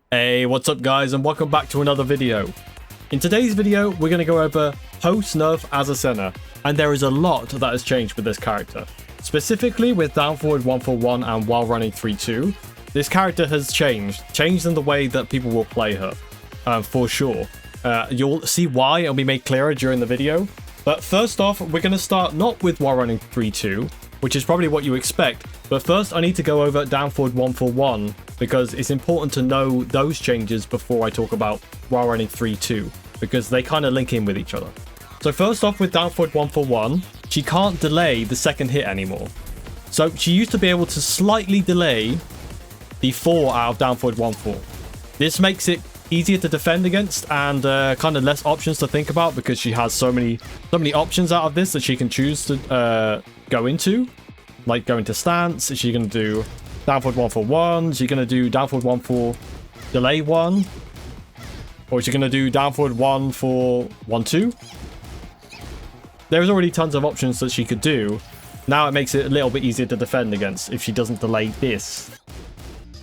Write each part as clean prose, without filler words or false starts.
Hey, what's up guys, and welcome back to another video. In today's video, we're going to go over post-nerf Azucena, and there is a lot that has changed with this character. Specifically with down forward 141 and while running 3-2, this character has changed in the way that people will play her, for sure. You'll see why, it'll be made clearer during the video. But first off, we're going to start not with while running 3-2, which is probably what you expect, but first I need to go over down forward 141, because it's important to know those changes before I talk about while running 3-2, because they kind of link in with each other. So first off with down forward 141, she can't delay the second hit anymore. So she used to be able to slightly delay the 4 out of down forward 1-4. This makes it easier to defend against and kind of less options to think about, because she has so many options out of this that she can choose to go into, like go into stance. Is she going to do down forward 141? Is she going to do down forward 1-4 delay 1? Or is she going to do down forward 1-4 1-2? There's already tons of options that she could do. Now it makes it a little bit easier to defend against if she doesn't delay this.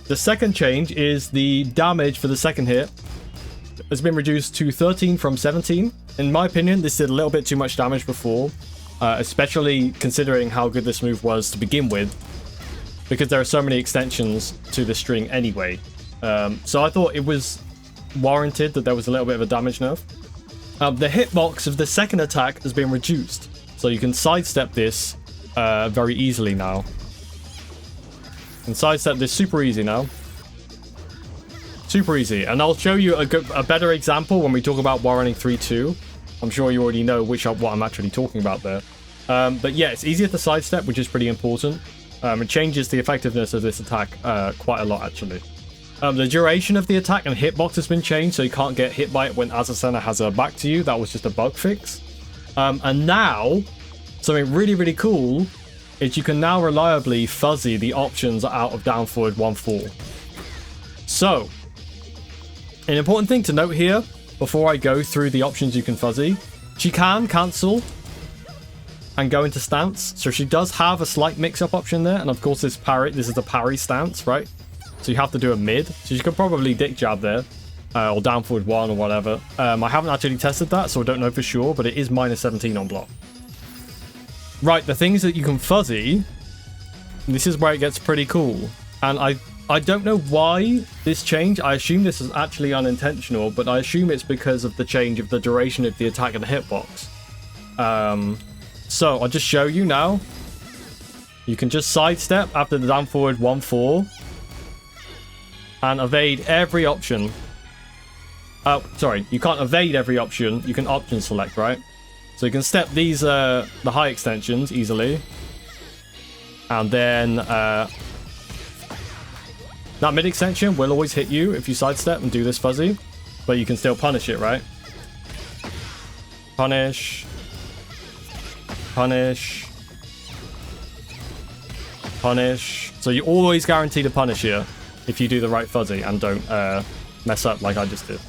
The second change is the damage for the second hit has been reduced to 13 from 17. In my opinion, this did a little bit too much damage before, especially considering how good this move was to begin with, because there are so many extensions to the string anyway. So I thought it was warranted that there was a little bit of a damage nerf. The hitbox of the second attack has been reduced, so you can sidestep this very easily now. And sidestep this super easy now. Super easy. And I'll show you a better example when we talk about while running 3-2. I'm sure you already know what I'm actually talking about there. But yeah, it's easier to sidestep, which is pretty important. It changes the effectiveness of this attack quite a lot, actually. The duration of the attack and hitbox has been changed, so you can't get hit by it when Azucena has her back to you. That was just a bug fix. And now, something really cool is you can now reliably fuzzy the options out of down forward 1-4. So, an important thing to note here, before I go through the options you can fuzzy, she can cancel and go into stance. So she does have a slight mix-up option there, and of course this is the parry stance, right? So you have to do a mid. So you could probably dick jab there, or down forward 1 or whatever. I haven't actually tested that, so I don't know for sure, but it is minus 17 on block. Right, the things that you can fuzzy, this is where it gets pretty cool. And I don't know why this change. I assume this is actually unintentional, but I assume it's because of the change of the duration of the attack and the hitbox. So I'll just show you now. You can just sidestep after the down forward 1-4 and evade every option. Oh, sorry, you can't evade every option. You can option select, right? So you can step these, the high extensions easily. And then, that mid extension will always hit you if you sidestep and do this fuzzy. But you can still punish it, right? Punish. Punish. Punish. So you always guarantee to punish here if you do the right fuzzy and don't mess up like I just did.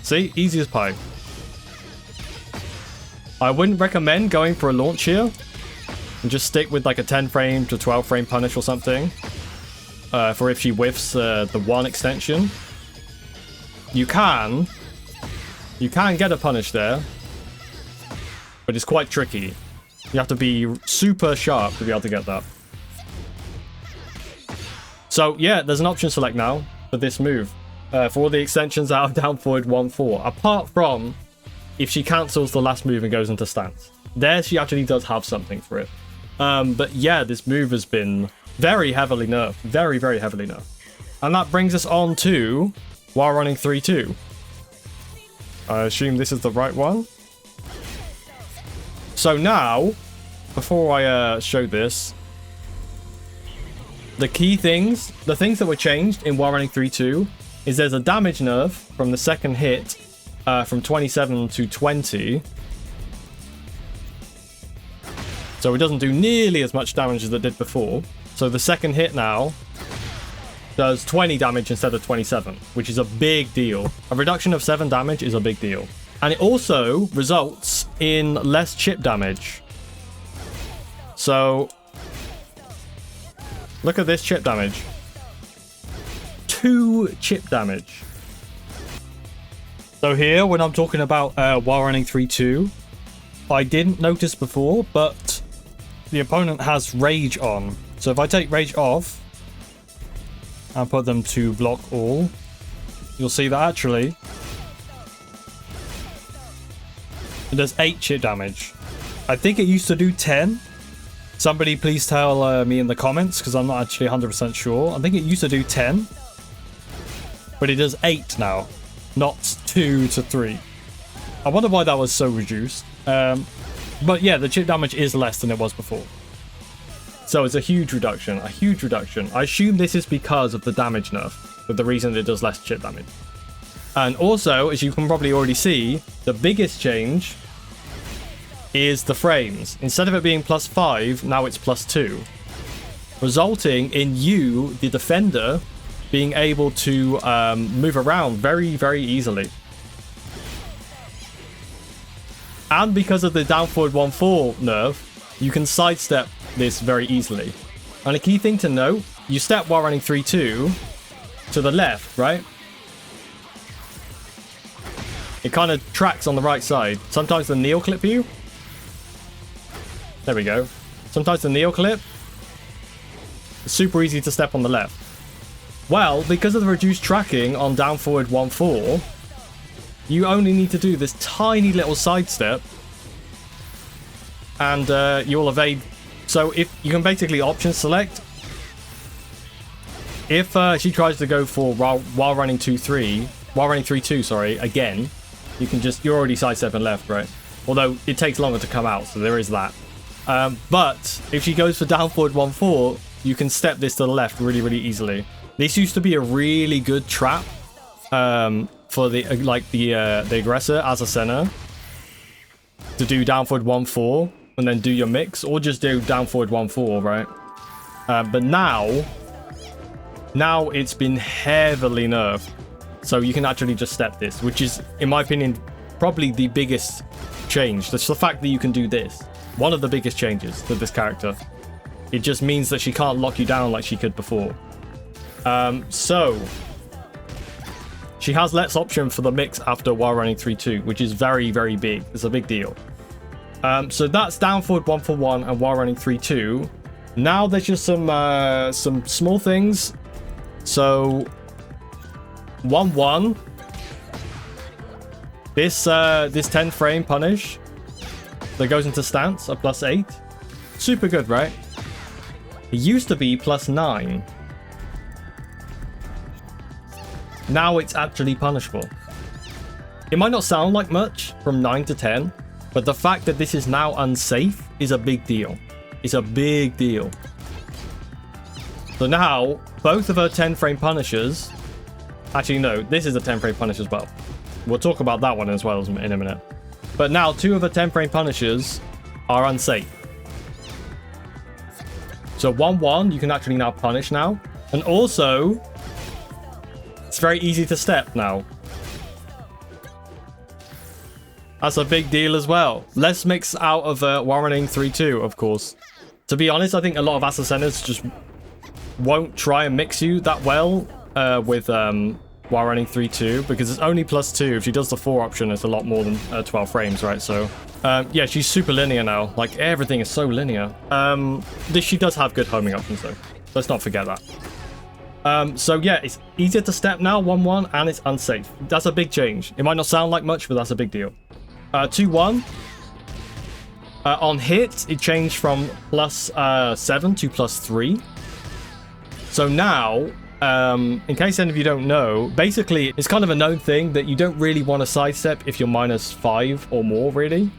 See? Easy as pie. I wouldn't recommend going for a launch here. And just stick with like a 10 frame to 12 frame punish or something. For if she whiffs the 1 extension. You can get a punish there. But it's quite tricky. You have to be super sharp to be able to get that. So yeah, there's an option select now for this move. For all the extensions out of down forward 1-4, apart from if she cancels the last move and goes into stance. There she actually does have something for it. But yeah, this move has been very heavily nerfed. Very heavily nerfed. And that brings us on to while running 3-2. I assume this is the right one. So now, before I show this, the things that were changed in while running 3-2 is there's a damage nerf from the second hit from 27 to 20. So it doesn't do nearly as much damage as it did before. So the second hit now does 20 damage instead of 27, which is a big deal. A reduction of 7 damage is a big deal. And it also results in less chip damage. So Look at this chip damage. 2 chip damage. So here, when I'm talking about while running 3-2, I didn't notice before, but the opponent has Rage on. So if I take Rage off and put them to block all, you'll see that actually it does 8 chip damage. I think it used to do 10. Somebody please tell me in the comments, because I'm not actually 100% sure. I think it used to do 10, but it does 8 now, not 2 to 3. I wonder why that was so reduced. But yeah, the chip damage is less than it was before. So it's a huge reduction, a huge reduction. I assume this is because of the damage nerf, but the reason it does less chip damage. And also, as you can probably already see, the biggest change is the frames. Instead of it being +5, now it's +2. Resulting in you, the defender, being able to move around very, very easily. And because of the down forward 1-4 nerf, you can sidestep this very easily. And a key thing to note, you step while running 3-2 to the left, right? It kind of tracks on the right side. Sometimes the Neo clip you. There we go. Sometimes the Neo clip. It's super easy to step on the left. Well, because of the reduced tracking on down forward 1-4, you only need to do this tiny little sidestep, and you'll evade. So if you can basically option select, if she tries to go for while running 3-2, sorry, again, you can just, you're already sidestepping left, right? Although it takes longer to come out, so there is that. But if she goes for down forward 1-4, you can step this to the left really, really easily. This used to be a really good trap for the aggressor Azucena to do down forward 1-4 and then do your mix, or just do down forward 1-4, right? But now it's been heavily nerfed, so you can actually just step this, which is, in my opinion, probably the biggest change. That's the fact that you can do this. One of the biggest changes to this character. It just means that she can't lock you down like she could before. So she has less option for the mix after while running 3-2, which is very, very big. It's a big deal. So that's down forward 1-for-1 and while running 3-2. Now there's just some small things. So 1-1. This 10 frame punish that goes into stance at +8. Super good, right? It used to be +9. Now it's actually punishable. It might not sound like much from 9 to 10, but the fact that this is now unsafe is a big deal. It's a big deal. So now, both of her 10 frame punishers... Actually, no, this is a 10 frame punish as well. We'll talk about that one as well in a minute. But now, 2 of her 10 frame punishers are unsafe. So 1-1, you can actually now punish now. And also, it's very easy to step now. That's a big deal as well. Less mix out of while running 3-2, of course. To be honest, I think a lot of Azucenas just won't try and mix you that well with while running 3-2, because it's only +2. If she does the 4 option, it's a lot more than 12 frames, right? So yeah, she's super linear now. Like, everything is so linear. She does have good homing options though. Let's not forget that. So yeah, it's easier to step now, 1-1, and it's unsafe. That's a big change. It might not sound like much, but that's a big deal. 2-1. On hit, it changed from +7 to +3. So now, in case any of you don't know, basically it's kind of a known thing that you don't really want to sidestep if you're -5 or more, really.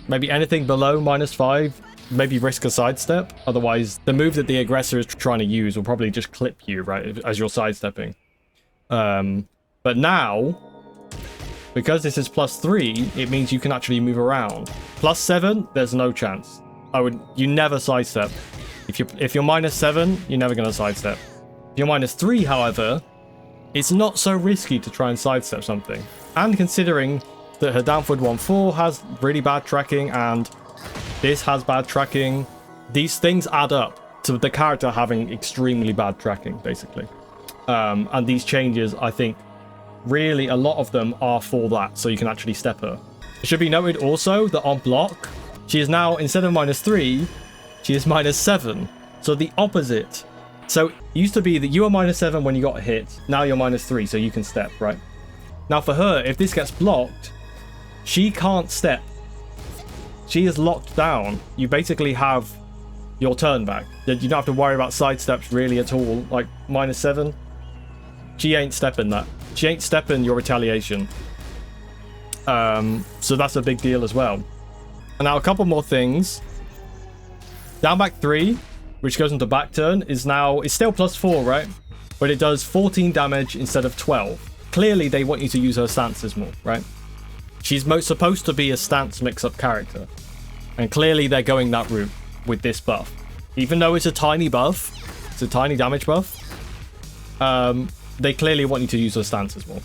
Maybe anything below -5, maybe risk a sidestep. Otherwise, the move that the aggressor is trying to use will probably just clip you, right, as you're sidestepping. But now, because this is +3, it means you can actually move around. +7, there's no chance. You never sidestep. If you're -7, you're never going to sidestep. If you're -3, however, it's not so risky to try and sidestep something. And considering that her down forward 1-4 has really bad tracking and this has bad tracking, these things add up to the character having extremely bad tracking, basically. And these changes, I think, really a lot of them are for that, so you can actually step her. It should be noted also that on block, she is now, instead of -3, she is -7. So the opposite. So it used to be that you were -7 when you got hit. Now you're -3, so you can step, right? Now for her, if this gets blocked, she can't step. She is locked down. You basically have your turn back. You don't have to worry about side steps really at all. Like -7, she ain't stepping that. She ain't stepping your retaliation. So that's a big deal as well. And now a couple more things. Down back 3, which goes into back turn, is still +4, right? But it does 14 damage instead of 12. Clearly they want you to use her stances more, right? She's supposed to be a stance mix-up character. And clearly they're going that route with this buff. Even though it's a tiny buff, it's a tiny damage buff, they clearly want you to use her stances more.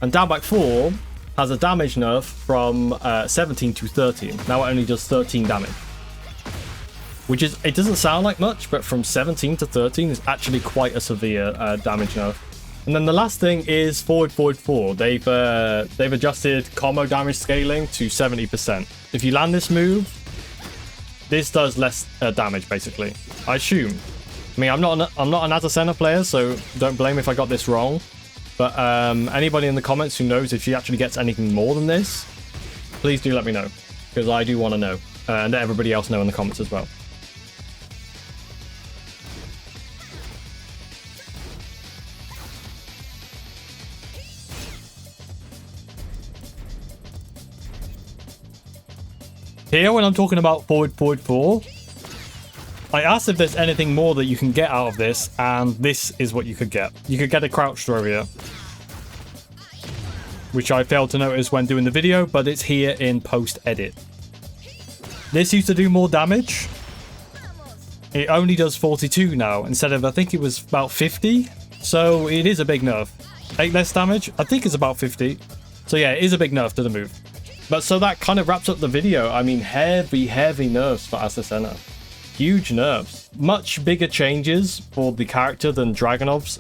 And down back 4 has a damage nerf from 17 to 13. Now it only does 13 damage. Which is, it doesn't sound like much, but from 17 to 13 is actually quite a severe damage nerf. And then the last thing is forward 4. They've adjusted combo damage scaling to 70%. If you land this move, this does less damage basically. I assume. I mean, I'm not an Azucena player, so don't blame if I got this wrong. But anybody in the comments who knows if she actually gets anything more than this, please do let me know, because I do want to know, and let everybody else know in the comments as well. Here, when I'm talking about forward 4, I asked if there's anything more that you can get out of this, and this is what you could get. You could get a crouch throw here, which I failed to notice when doing the video, but it's here in post-edit. This used to do more damage. It only does 42 now, instead of, I think it was about 50. So it is a big nerf. 8 less damage, I think it's about 50. So yeah, it is a big nerf to the move. But so that kind of wraps up the video. I mean, heavy nerfs for Azucena. Huge nerfs. Much bigger changes for the character than Dragunov's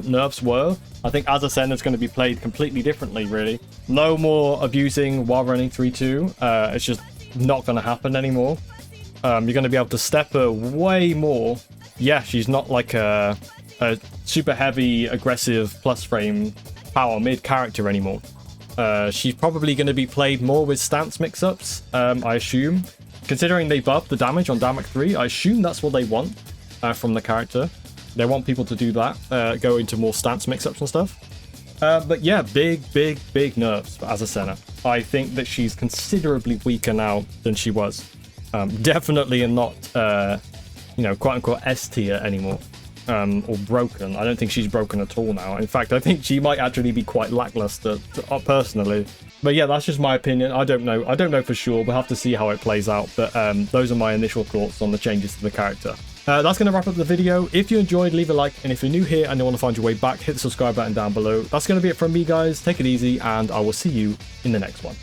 nerfs were. I think Azucena is going to be played completely differently, really. No more abusing while running 3-2. It's just not going to happen anymore. You're going to be able to step her way more. Yeah, she's not like a super heavy, aggressive, plus frame power mid character anymore. She's probably going to be played more with stance mix-ups, I assume. Considering they buffed the damage on Damage 3, I assume that's what they want from the character. They want people to do that, go into more stance mix-ups and stuff. But yeah, big nerfs for Azucena. I think that she's considerably weaker now than she was. Definitely not, quote-unquote S tier anymore. Or broken. I don't think she's broken at all now. In fact, I think she might actually be quite lackluster personally. But yeah, that's just my opinion. I don't know for sure. We'll have to see how it plays out. But those are my initial thoughts on the changes to the character. That's going to wrap up the video. If you enjoyed, leave a like. And if you're new here and you want to find your way back, hit the subscribe button down below. That's going to be it from me, guys. Take it easy, and I will see you in the next one.